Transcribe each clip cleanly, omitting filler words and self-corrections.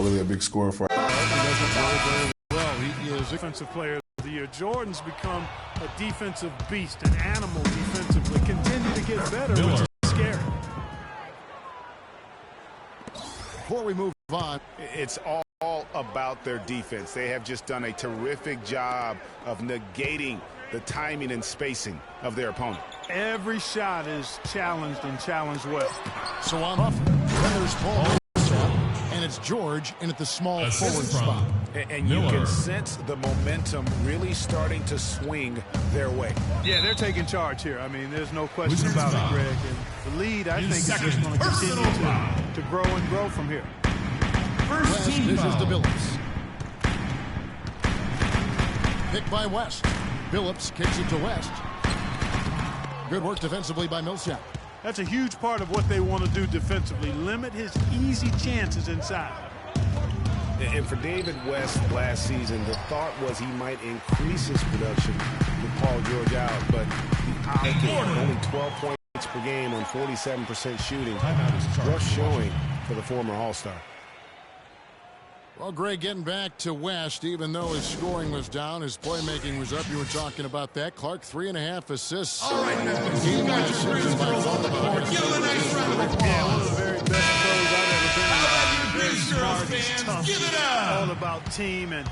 really a big scorer for. He doesn't play very well. He is Defensive Player of the Year. Jordan's become a defensive beast, an animal defensively. Continue to get better, which is scary. Before we move on, it's all about their defense. They have just done a terrific job of negating the timing and spacing of their opponent. Every shot is challenged and challenged well. So on off, there's Paul, and it's George in at the small forward spot. And you can sense the momentum really starting to swing their way. Yeah, they're taking charge here. I mean, there's no question about it, Greg. And the lead, I think, is just going to continue to grow and grow from here. West dishes to Billups. Picked by West. Billups kicks it to West. Good work defensively by Millsap. That's a huge part of what they want to do defensively. Limit his easy chances inside. And for David West last season, the thought was he might increase his production with Paul George out, but only 12 points per game on 47% shooting. Rough showing for the former All-Star. Well, Greg, getting back to West, even though his scoring was down, his playmaking was up. You were talking about that. Clark, 3.5 assists. All right, game last season by one of the nice round of applause. Yeah, one of the very best pros I've ever been around. Smart, tough, give it up. all about team, and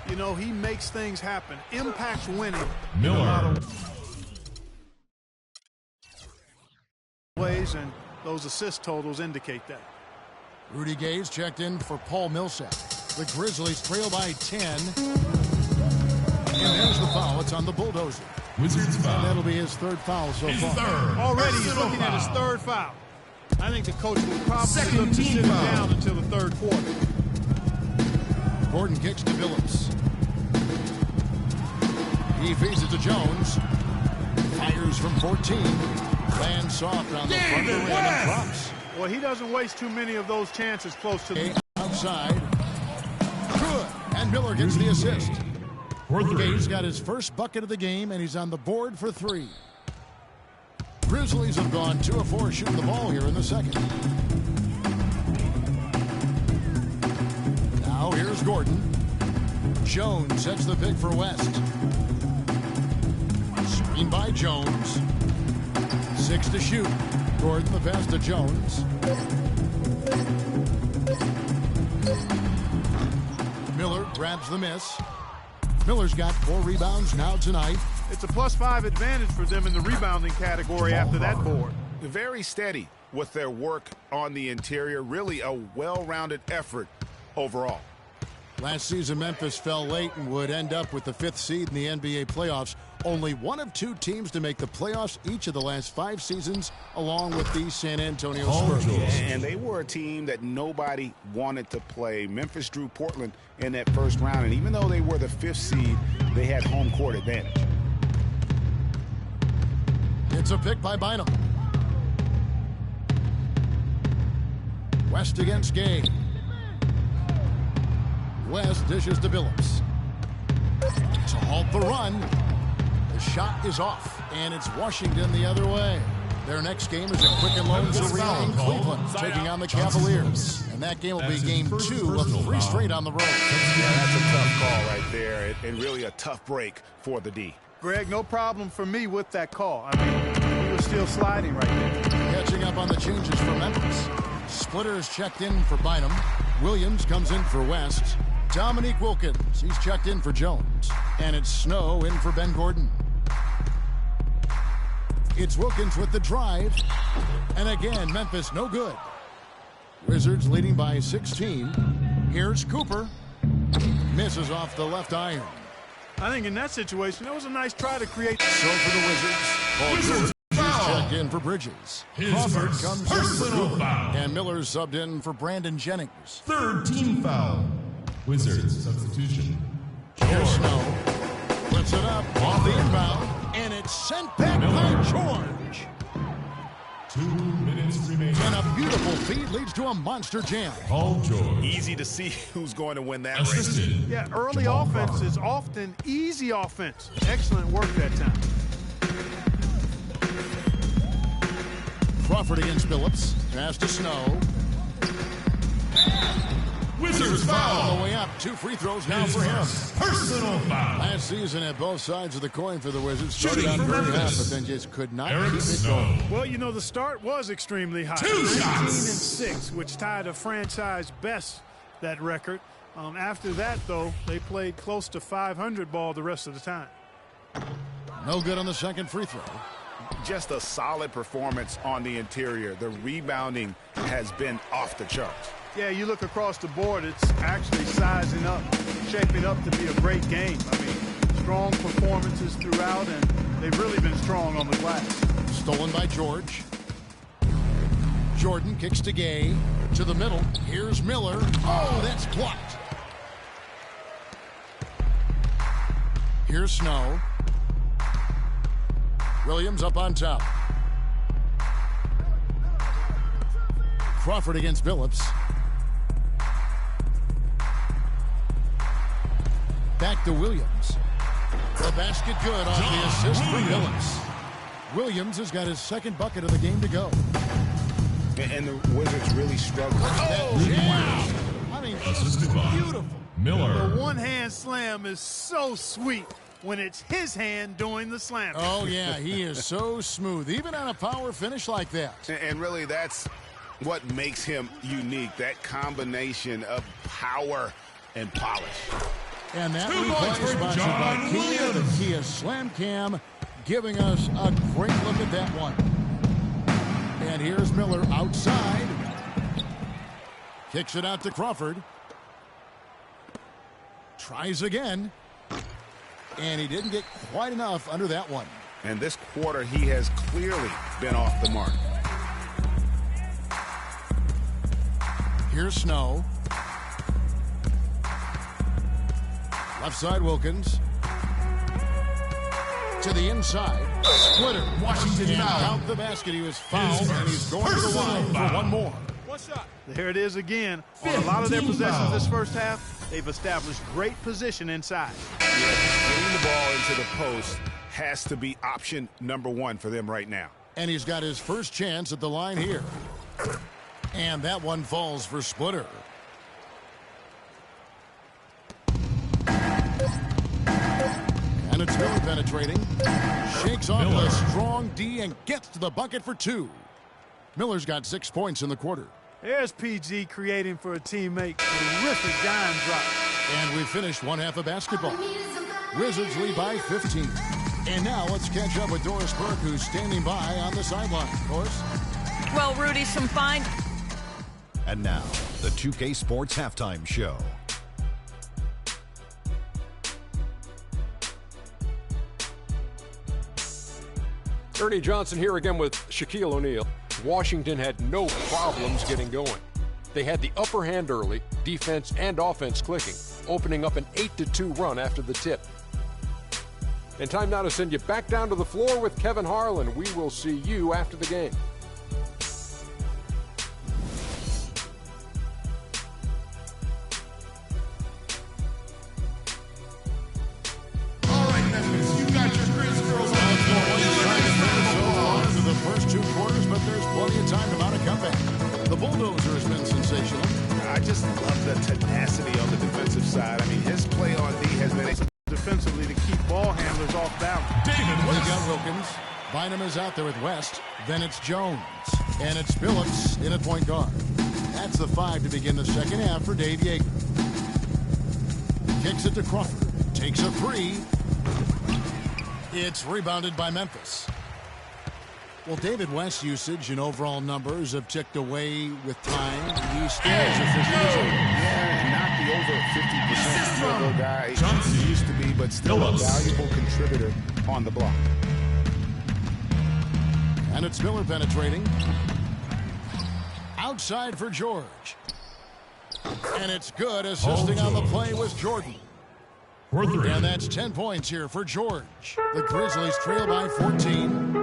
you know he makes things happen. Impact's winning. Miller. Ways, and those assist totals indicate that. Rudy Gay's checked in for Paul Millsap. The Grizzlies trail by 10. And there's the foul. It's on the Bulldozer. Wizards foul. And that'll be his third foul so far. Already he's looking at his third foul. I think the coach will probably look to sit him down until the third quarter. Gordon kicks to Billups. He feeds it to Jones. Fires from 14. Lands soft on the front of the rim and drops. Well, he doesn't waste too many of those chances close to the outside. Good. And Miller gets the assist. Gay's got his first bucket of the game, and he's on the board for 3. Grizzlies have gone 2 of 4 shooting the ball here in the second. Now here's Gordon. Jones sets the pick for West. Screen by Jones. 6 to shoot. Gordon the pass to Jones. Miller grabs the miss. Miller's got 4 rebounds now tonight. It's a +5 advantage for them in the rebounding category after that board. Very steady with their work on the interior. Really a well-rounded effort overall. Last season, Memphis fell late and would end up with the 5th seed in the NBA playoffs. Only one of 2 teams to make the playoffs each of the last 5 seasons, along with the San Antonio Spurs. And they were a team that nobody wanted to play. Memphis drew Portland in that first round, and even though they were the 5th seed, they had home court advantage. It's a pick by Bynum. West against Gay. West dishes to Billups. To halt the run. The shot is off, and it's Washington the other way. Their next game is at Quicken Loans Arena in Cleveland, taking on the Cavaliers. And that game will be game 2 of 3 straight on the road. Yeah, that's a tough call right there, and really a tough break for the D. Greg, no problem for me with that call. I mean, he was still sliding right there. Catching up on the changes for Memphis. Splitters checked in for Bynum. Williams comes in for West. Dominique Wilkins, he's checked in for Jones. And it's Snow in for Ben Gordon. It's Wilkins with the drive. And again, Memphis no good. Wizards leading by 16. Here's Cooper. Misses off the left iron. I think in that situation, that was a nice try to create. So for the Wizards, Paul George is checked in for Bridges. Crawford comes in for Cooper. And Miller subbed in for Brandon Jennings. 3rd team foul. Wizards substitution. Here's Snow. Puts it up off the inbound. And it's sent back by George. 2 minutes remaining. And a beautiful feed leads to a monster jam. Paul George. Easy to see who's going to win that Assisted. race. Yeah, early offense is often easy offense. Excellent work that time. Crawford against Billups. Pass to Snow. Wizards On foul. the way up, 2 free throws now His for him. first personal foul. Last season at both sides of the coin for the Wizards. Started Shooting out for very hot, Memphis. but then just could not Eric keep it Snow. going. Well, you know, the start was extremely high. 2 shots. 19-6, which tied a franchise best, that record. After that, though, they played close to 500 ball the rest of the time. No good on the second free throw. Just a solid performance on the interior. The rebounding has been off the charts. Yeah, you look across the board, it's actually sizing up, shaping up to be a great game. I mean, strong performances throughout, and they've really been strong on the glass. Stolen by George. Jordan kicks to Gay. To the middle. Here's Miller. Oh, that's blocked. Here's Snow. Williams up on top. Crawford against Billups. Back to Williams. The basket good off the assist for Billups. Williams has got his second bucket of the game to go. And the Wizards really struggled. I mean, Assisted by Beautiful. Miller. The one-hand slam is so sweet when it's his hand doing the slam. oh yeah, he is so smooth, even on a power finish like that. And really, that's what makes him unique. That combination of power and polish. And that 2 replay points for sponsored by John Kia, the Williams. Kia Slam Cam, giving us a great look at that one. And here's Miller outside. Kicks it out to Crawford. Tries again. And he didn't get quite enough under that one. And this quarter, he has clearly been off the mark. Here's Snow. Left side Wilkins. To the inside. Splitter. Washington And foul. count the basket. He was fouled, His and he's first going to the personal line for foul. one more. There it is again. On a lot of their 15 possessions this fouls. first half, they've established great position inside. Getting the ball into the post has to be option number 1 for them right now. And he's got his first chance at the line here. And that one falls for Splitter. And it's Miller penetrating. Shakes off Miller. a strong D and gets to the bucket for 2. Miller's got 6 points in the quarter. There's PG creating for a teammate. Terrific dime drop. And we finished one half of basketball. Wizards lead by 15. And now let's catch up with Doris Burke, who's standing by on the sideline. Doris? Well, Rudy, some fine. And now, the 2K Sports Halftime Show. Ernie Johnson here again with Shaquille O'Neal. Washington had no problems getting going. They had the upper hand early, defense and offense clicking, opening up an 8-2 run after the tip. And time now to send you back down to the floor with Kevin Harlan. We will see you after the game. All right, Memphis, you got your Chris girls on the floor. For the first 2 quarters, but there's plenty of time to mount a comeback. The Bulldozer has been sensational. I just love the tenacity on the defensive side. I mean, his play on D has been Defensively to keep ball handlers off balance. David They West. got Wilkins. Bynum is out there with West. Then it's Jones. And it's Billups in at point guard. That's the 5 to begin the second half for Dave Yeager. Kicks it to Crawford. Takes a 3. It's rebounded by Memphis. Well, David West's usage and overall numbers have ticked away with time. He still is efficient. not the over 50% field goal guy Johnson. he used to be, but still a Phillips. valuable contributor on the block. And it's Miller penetrating. Outside for George. And it's good. Assisting on the play was Jordan. For 3. And that's 10 points here for George. The Grizzlies trail by 14.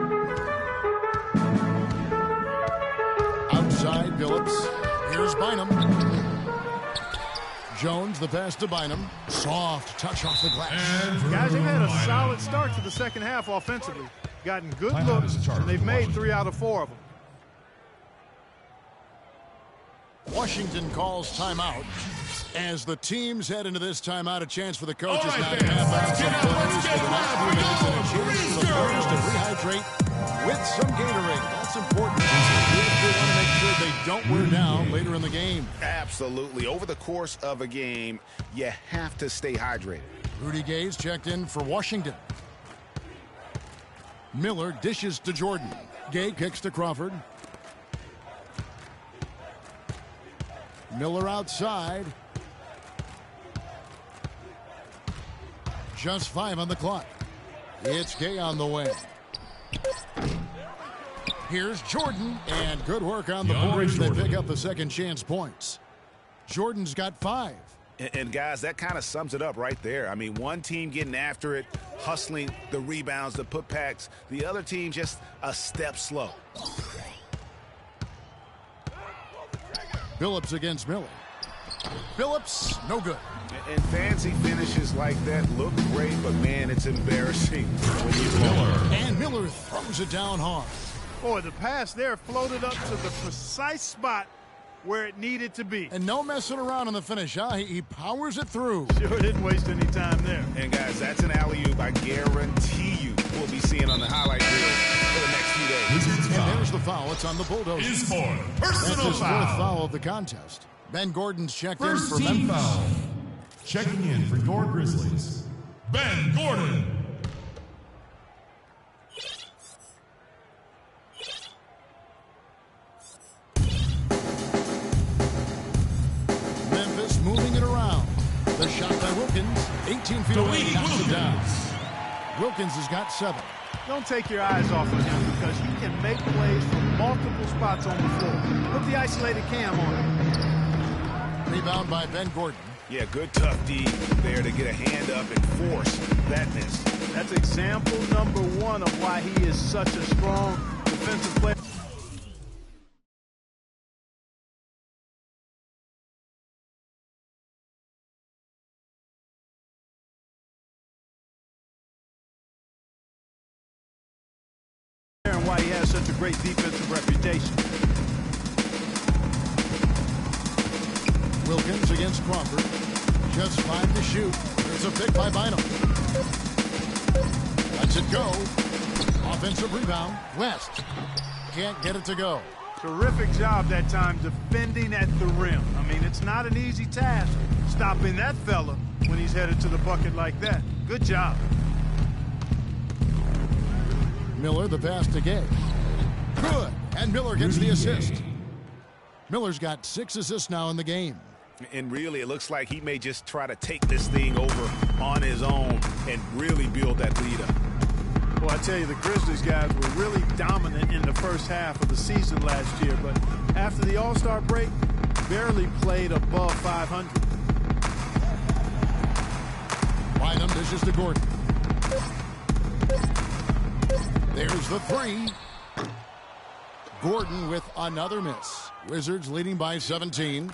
Outside Billups. Here's Bynum. Jones, the pass to Bynum. Soft touch off the glass. And for Guys, they've had a Minor. solid start to the second half offensively. Gotten good Timeout looks, is charged and they've for made Washington. 3 out of 4 of them. Washington calls timeout. As the teams head into this timeout, a chance for the coaches now to have on some plays for the next few minutes and a chance for the players to rehydrate with some Gatorade. That's important. They want to make sure they don't wear down later in the game. Absolutely. Over the course of a game, you have to stay hydrated. Rudy Gay's checked in for Washington. Miller dishes to Jordan. Gay kicks to Crawford. Miller outside. Just 5 on the clock. It's Gay on the way. Here's Jordan, and good work on the boards. They pick up the second chance points. Jordan's got 5. And guys, that kind of sums it up right there. I mean, one team getting after it, hustling the rebounds, the putbacks. The other team just a step slow. Billups against Miller. Billups, no good. And fancy finishes like that look great, but man, it's embarrassing when you blow. And Miller throws it down hard. Boy, the pass there floated up to the precise spot where it needed to be. And no messing around on the finish, huh? He powers it through. Sure didn't waste any time there. And guys, that's an alley-oop I guarantee you we'll be seeing on the highlight reel for the next few days. And there's the foul. It's on the Bulldogs. Is for That's personal his foul. 4th foul of the contest. Ben Gordon's checked in First for team Memphis. foul. Checking in for your Grizzlies, Ben Gordon. Memphis moving it around. The shot by Wilkins. 18 feet away. Knocks it down. Wilkins has got 7. Don't take your eyes off of him because he can make plays from multiple spots on the floor. Put the isolated cam on him. Rebound by Ben Gordon. Yeah, good tough D there to get a hand up and force that miss. That's example number 1 of why he is such a strong defensive player. And why he has such a great defensive reputation. Wilkins against Crawford. Just 5 to shoot. It's a pick by Bynum. Lets it go. Offensive rebound. West. Can't get it to go. Terrific job that time defending at the rim. I mean, it's not an easy task stopping that fella when he's headed to the bucket like that. Good job. Miller, the pass to Gay. Good. And Miller gets the assist. Miller's got 6 assists now in the game. And really, it looks like he may just try to take this thing over on his own and really build that lead up. Well, I tell you, the Grizzlies guys were really dominant in the first half of the season last year, but after the All-Star break, barely played above 500. Bynum dishes to Gordon. There's the 3. Gordon with another miss. Wizards leading by 17.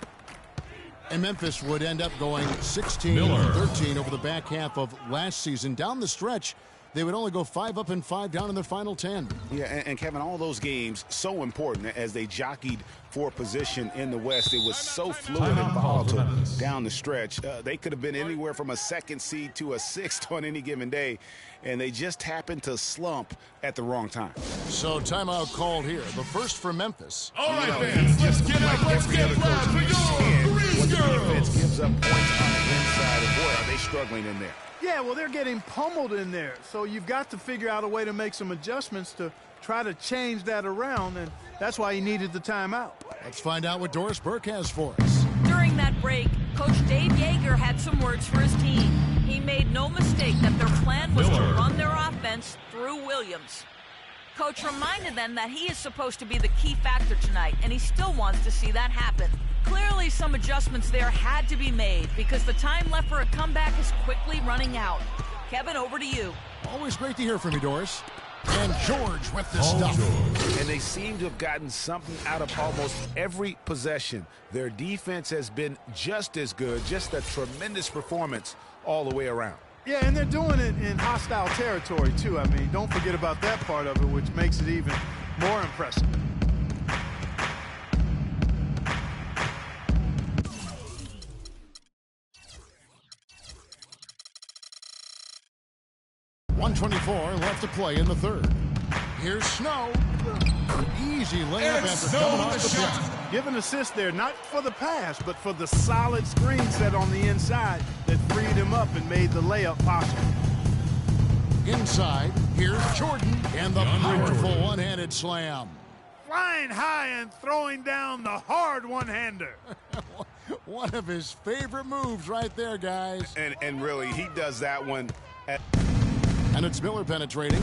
And Memphis would end up going 16-13 over the back half of last season. Down the stretch, they would only go 5 up and 5 down in their final 10. Yeah, and Kevin, all those games so important as they jockeyed for position in the West. It was so fluid and volatile down the stretch. They could have been anywhere from a 2nd seed to a 6th on any given day, and they just happened to slump at the wrong time. So timeout called here. The first for Memphis. All right, fans, let's get up. Let's get loud for your When the defense Grizzlies. gives up points on the inside, and boy, are they struggling in there. Yeah, well, they're getting pummeled in there, so you've got to figure out a way to make some adjustments to try to change that around, and that's why he needed the timeout. Let's find out what Doris Burke has for us. During that break, Coach Dave Yeager had some words for his team. He made no mistake that their plan was to run their offense through Williams. Coach reminded them that he is supposed to be the key factor tonight, and he still wants to see that happen. Clearly, some adjustments there had to be made because the time left for a comeback is quickly running out. Kevin, over to you. Always great to hear from you, Doris. And George with the stuff. And they seem to have gotten something out of almost every possession. Their defense has been just as good, just a tremendous performance all the way around. Yeah, and they're doing it in hostile territory, too. I mean, don't forget about that part of it, which makes it even more impressive. 1:24 left to play in the third. Here's Snow. Easy layup after coming off the shot. Give an assist there, not for the pass, but for the solid screen set on the inside that freed him up and made the layup possible. Inside, here's Jordan and the powerful one-handed slam. Flying high and throwing down the hard one-hander. One of his favorite moves right there, guys. And really, he does that one. And it's Miller penetrating.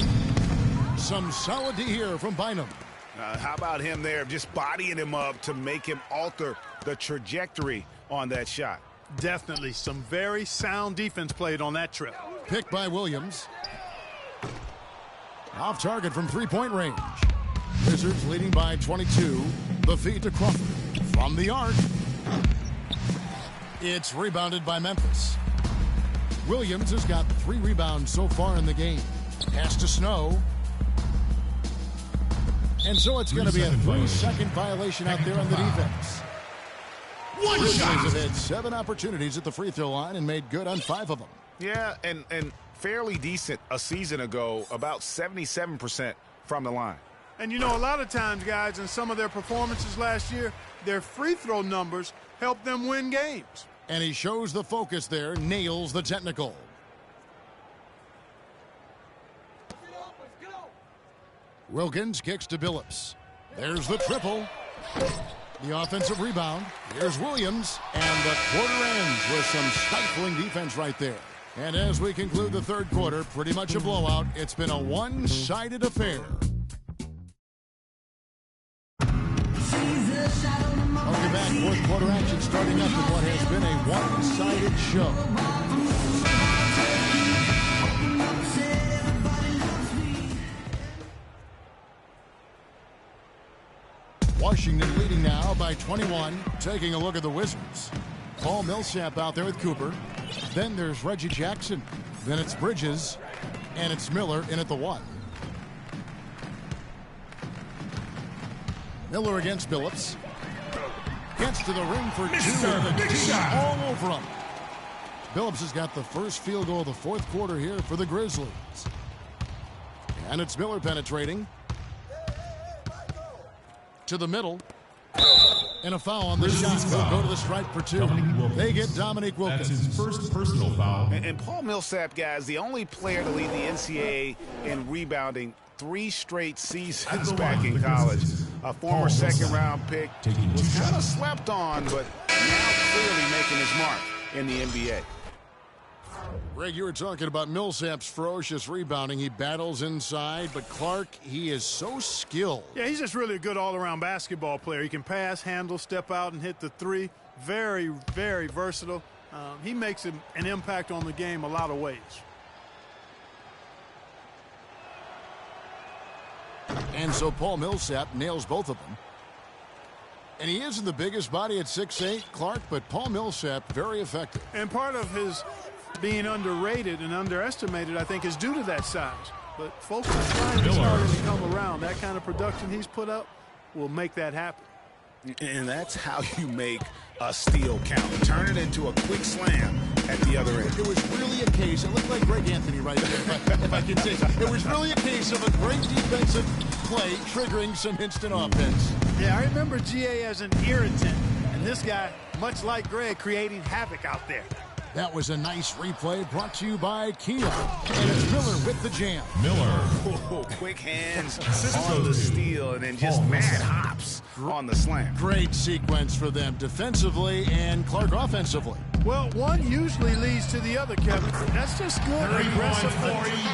Some solid D here from Bynum. How about him there, just bodying him up to make him alter the trajectory on that shot? Definitely some very sound defense played on that trip. Picked by Williams. Off target from three-point range. Wizards leading by 22. The feed to Crawford. From the arc. It's rebounded by Memphis. Williams has got 3 rebounds so far in the game. Pass to Snow. And so it's going to be a 3-second violation out there on the defense. One Grizzlies shot. have had 7 opportunities at the free throw line and made good on 5 of them. Yeah, and fairly decent a season ago, about 77% from the line. And you know, a lot of times, guys, in some of their performances last year, their free throw numbers helped them win games. And he shows the focus there, nails the technical. Wilkins kicks to Billups. There's the triple. The offensive rebound. Here's Williams. And the quarter ends with some stifling defense right there. And as we conclude the third quarter, pretty much a blowout. It's been a one-sided affair. Welcome back. Fourth quarter action starting up in what has been a one-sided show. Washington leading now by 21. Taking a look at the Wizards. Paul Millsap out there with Cooper. Then there's Reggie Jackson. Then it's Bridges. And it's Miller in at the 1. Miller against Billups. Gets to the ring for 2. And the team all over him. Billups has got the first field goal of the fourth quarter here for the Grizzlies. And it's Miller penetrating. To the middle. And a foul on the shot. They'll go to the stripe for 2. They get Dominique Wilkins. That's his first personal foul. And Paul Millsap, guys, the only player to lead the NCAA in rebounding 3 straight seasons back in college. A former second-round pick was kind of slept on, but now clearly making his mark in the NBA. Greg, you were talking about Millsap's ferocious rebounding. He battles inside, but Clark, he is so skilled. Yeah, he's just really a good all-around basketball player. He can pass, handle, step out, and hit the 3. Very, very versatile. He makes an impact on the game a lot of ways. And so Paul Millsap nails both of them. And he isn't the biggest body at 6'8", Clark, but Paul Millsap, very effective. And part of his being underrated and underestimated, I think, is due to that size. But folks are finally starting to come around. That kind of production he's put up will make that happen. And that's how you make a steal count. Turn it into a quick slam at the other end. It was really a case, it looked like Greg Anthony right there, if I can say so. It was really a case of a great defensive play triggering some instant offense. Yeah, I remember GA as an irritant, and this guy, much like Greg, creating havoc out there. That was a nice replay brought to you by Kia. And it's Miller with the jam. Miller. Quick hands on the steal and then just mad hops on the slam. Great sequence for them defensively and Clark offensively. Well, one usually leads to the other, Kevin. That's just good aggressive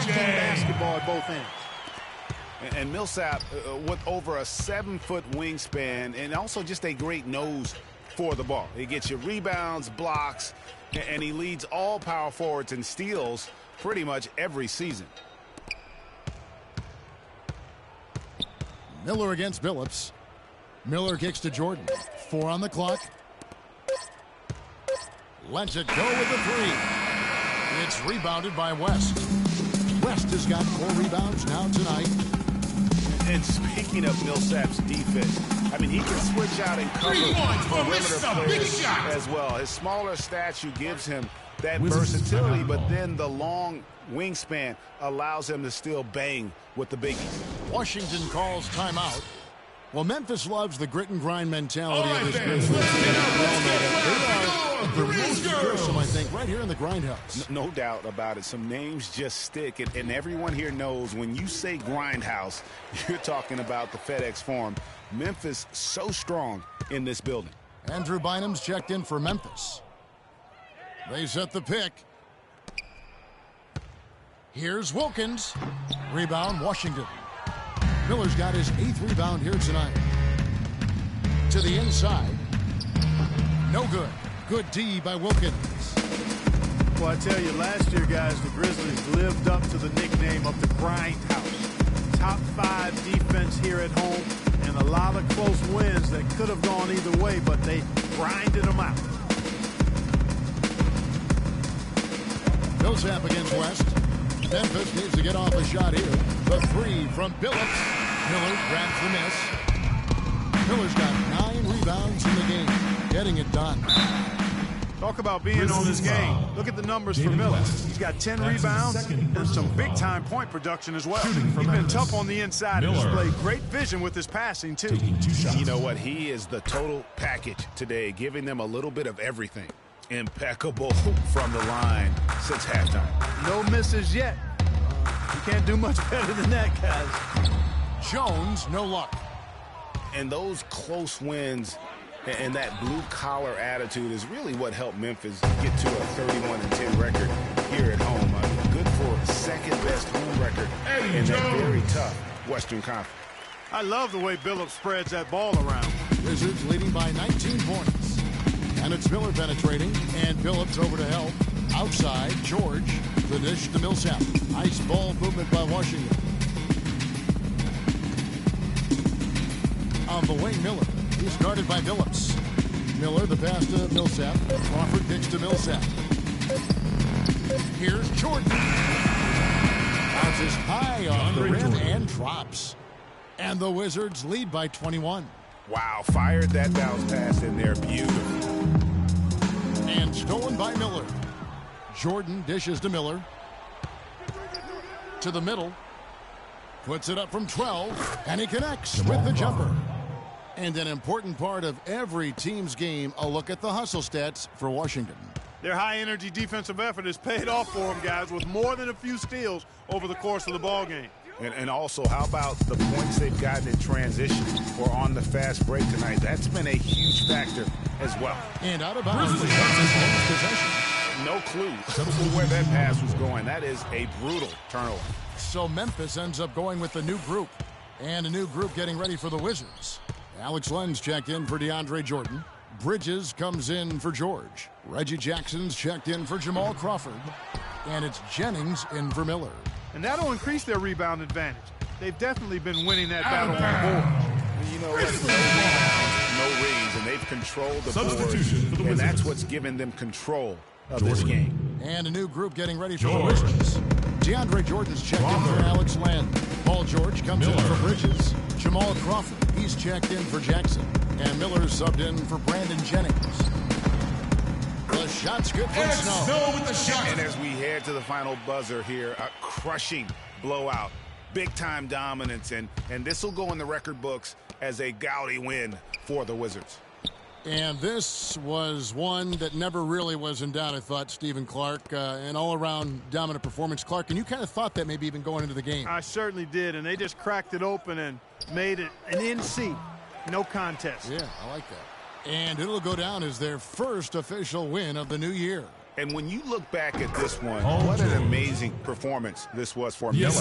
basketball at both ends. And Millsap with over a 7-foot wingspan and also just a great nose for the ball. He gets you rebounds, blocks, and he leads all power forwards in steals pretty much every season. Miller against Billups. Miller kicks to Jordan. 4 on the clock. Lets it go with the 3. It's rebounded by West. West has got 4 rebounds now tonight. And speaking of Millsap's defense, I mean, he can switch out and cover perimeter players as well. His smaller stature gives him that versatility, but then the long wingspan allows him to still bang with the biggies. Washington calls timeout. Well, Memphis loves the grit and grind mentality of this Grizzlies. They are the most aggressive, I think, right here in the grindhouse. No doubt about it. Some names just stick, and everyone here knows when you say grindhouse, you're talking about the FedEx Forum. Memphis so strong in this building. Andrew Bynum's checked in for Memphis. They set the pick. Here's Wilkins. Rebound, Washington. Miller's got his 8th rebound here tonight. To the inside. No good. Good D by Wilkins. Well, I tell you, last year, guys, the Grizzlies lived up to the nickname of the grindhouse. Top 5 defense here at home, and a lot of close wins that could have gone either way, but they grinded them out. Millsap against West. Memphis needs to get off a shot here. The 3 from Billups. Miller grabs the miss. Miller's got 9 rebounds in the game. Getting it done. Talk about being on his game. Look at the numbers for Miller. He's got 10 rebounds and some big-time point production as well. He's been tough on the inside and displayed great vision with his passing, too. You know what? He is the total package today, giving them a little bit of everything. Impeccable from the line since halftime. No misses yet. You can't do much better than that, guys. Jones, no luck. And those close wins and that blue-collar attitude is really what helped Memphis get to a 31-10 record here at home. Good for second-best home record in that very tough Western Conference. I love the way Billups spreads that ball around. Wizards leading by 19 points. And it's Miller penetrating, and Billups over to help. Outside, George. The dish to Millsap. Nice ball movement by Washington. On the wing, Miller. He's guarded by Billups. Miller, the pass to Millsap. Crawford kicks to Millsap. Here's Jordan. Bounces high off the rim and drops. And the Wizards lead by 21. Wow, fired that bounce pass in there. Beautiful. And stolen by Miller. Jordan dishes to Miller. To the middle. Puts it up from 12. And he connects with the jumper. And an important part of every team's game, a look at the hustle stats for Washington. Their high-energy defensive effort has paid off for them, guys, with more than a few steals over the course of the ballgame. And also, how about the points they've gotten in transition or on the fast break tonight? That's been a huge factor as well. And out of bounds, possession. No clue where that pass was going. That is a brutal turnover. So Memphis ends up going with the new group. And a new group getting ready for the Wizards. Alex Len's checked in for DeAndre Jordan. Bridges comes in for George. Reggie Jackson's checked in for Jamal Crawford. And it's Jennings in for Miller. And that'll increase their rebound advantage. They've definitely been winning that battle on board. You know what? No rings, and they've controlled the board. And that's what's given them control of this game. And a new group getting ready for the Wizards. DeAndre Jordan's checked in for Alex Len. Paul George comes in for Bridges. Jamal Crawford, he's checked in for Jackson. And Miller subbed in for Brandon Jennings. The shot's good from Snow. With the shot. And as we head to the final buzzer here, a crushing blowout. Big-time dominance, and this will go in the record books as a gaudy win for the Wizards. And this was one that never really was in doubt, I thought, Stephen Clark. An all-around dominant performance. Clark, and you kind of thought that maybe even going into the game. I certainly did, and they just cracked it open and made it an NC. No contest. Yeah, I like that. And it'll go down as their first official win of the new year. And when you look back at this one, what an amazing performance this was for Miller.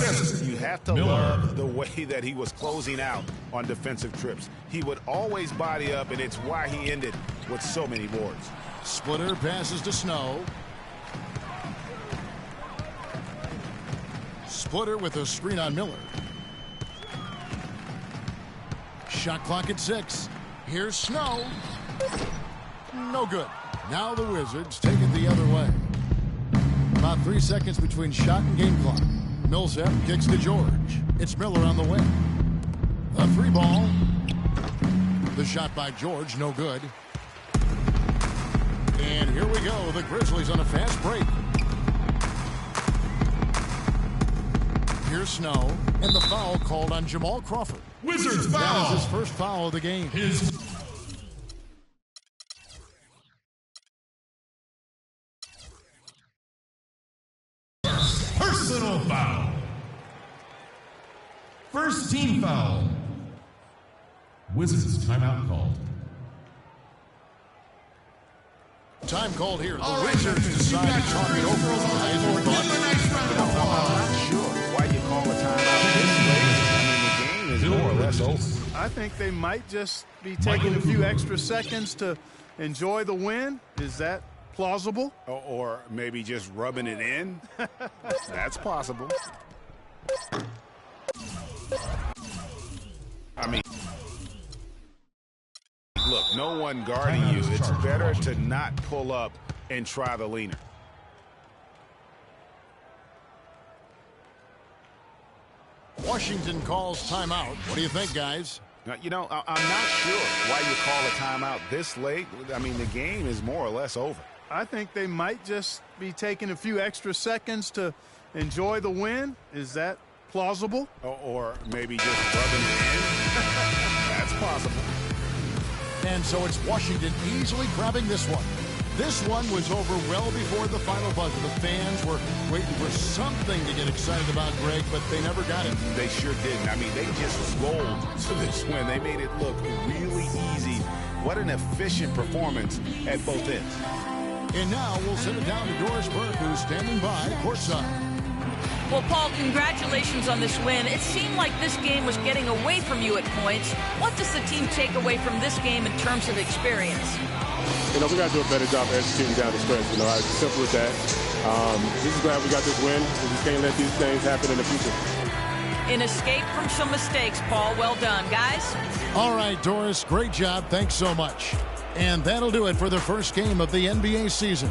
You have to love the way that he was closing out on defensive trips. He would always body up, and it's why he ended with so many boards. Splitter passes to Snow. Splitter with a screen on Miller. Shot clock at 6. Here's Snow. No good. Now the Wizards take it the other way. About 3 seconds between shot and game clock. Millsap kicks to George. It's Miller on the wing. A free ball. The shot by George, no good. And here we go. The Grizzlies on a fast break. Here's Snow. And the foul called on Jamal Crawford. Wizards foul. That is his first foul of the game. Personal foul. First team foul. Wizards timeout called. Time called here. The Wizards decide to talk it over. I'm not sure why you call a timeout this late. I mean, the game is more or less over. I think they might just be taking a few extra seconds to enjoy the win. Is that plausible? Or maybe just rubbing it in. That's possible. I mean, look, no one guarding you. It's better to not pull up and try the leaner. Washington calls timeout. What do you think, guys? Now, you know, I'm not sure why you call a timeout this late. I mean, the game is more or less over. I think they might just be taking a few extra seconds to enjoy the win. Is that plausible? Or maybe just rubbing it in. That's possible. And so it's Washington easily grabbing this one. This one was over well before the final buzzer. The fans were waiting for something to get excited about, Greg, but they never got it. They sure didn't. I mean, they just rolled to this win. They made it look really easy. What an efficient performance at both ends. And now we'll send it down to Doris Burke, who's standing by courtside. Well, Paul, congratulations on this win. It seemed like this game was getting away from you at points. What does the team take away from this game in terms of experience? You know, we got to do a better job of executing down the stretch. You know, it's as simple as that. Just glad we got this win. We just can't let these things happen in the future. An escape from some mistakes, Paul. Well done, guys. All right, Doris, great job. Thanks so much. And that'll do it for the first game of the NBA season.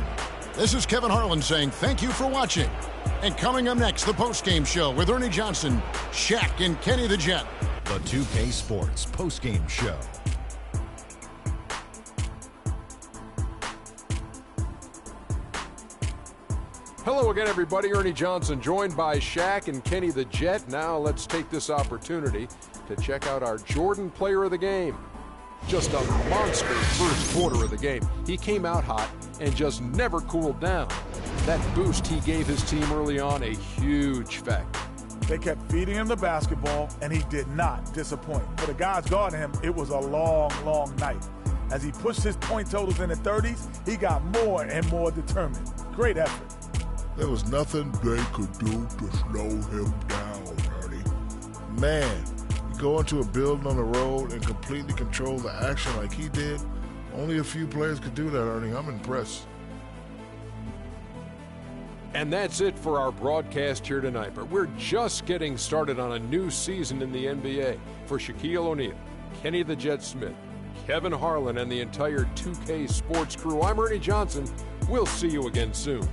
This is Kevin Harlan saying thank you for watching. And coming up next, the postgame show with Ernie Johnson, Shaq, and Kenny the Jet. The 2K Sports postgame show. Hello again, everybody. Ernie Johnson, joined by Shaq and Kenny the Jet. Now let's take this opportunity to check out our Jordan Player of the Game. Just a monster first quarter of the game. He came out hot and just never cooled down. That boost he gave his team early on, a huge factor. They kept feeding him the basketball, and he did not disappoint. For the guys guarding him, it was a long, long night. As he pushed his point totals in the 30s, he got more and more determined. Great effort. There was nothing they could do to slow him down, Ernie. Man, you go into a building on the road and completely control the action like he did. Only a few players could do that, Ernie. I'm impressed. And that's it for our broadcast here tonight. But we're just getting started on a new season in the NBA. For Shaquille O'Neal, Kenny the Jet Smith, Kevin Harlan, and the entire 2K Sports crew, I'm Ernie Johnson. We'll see you again soon.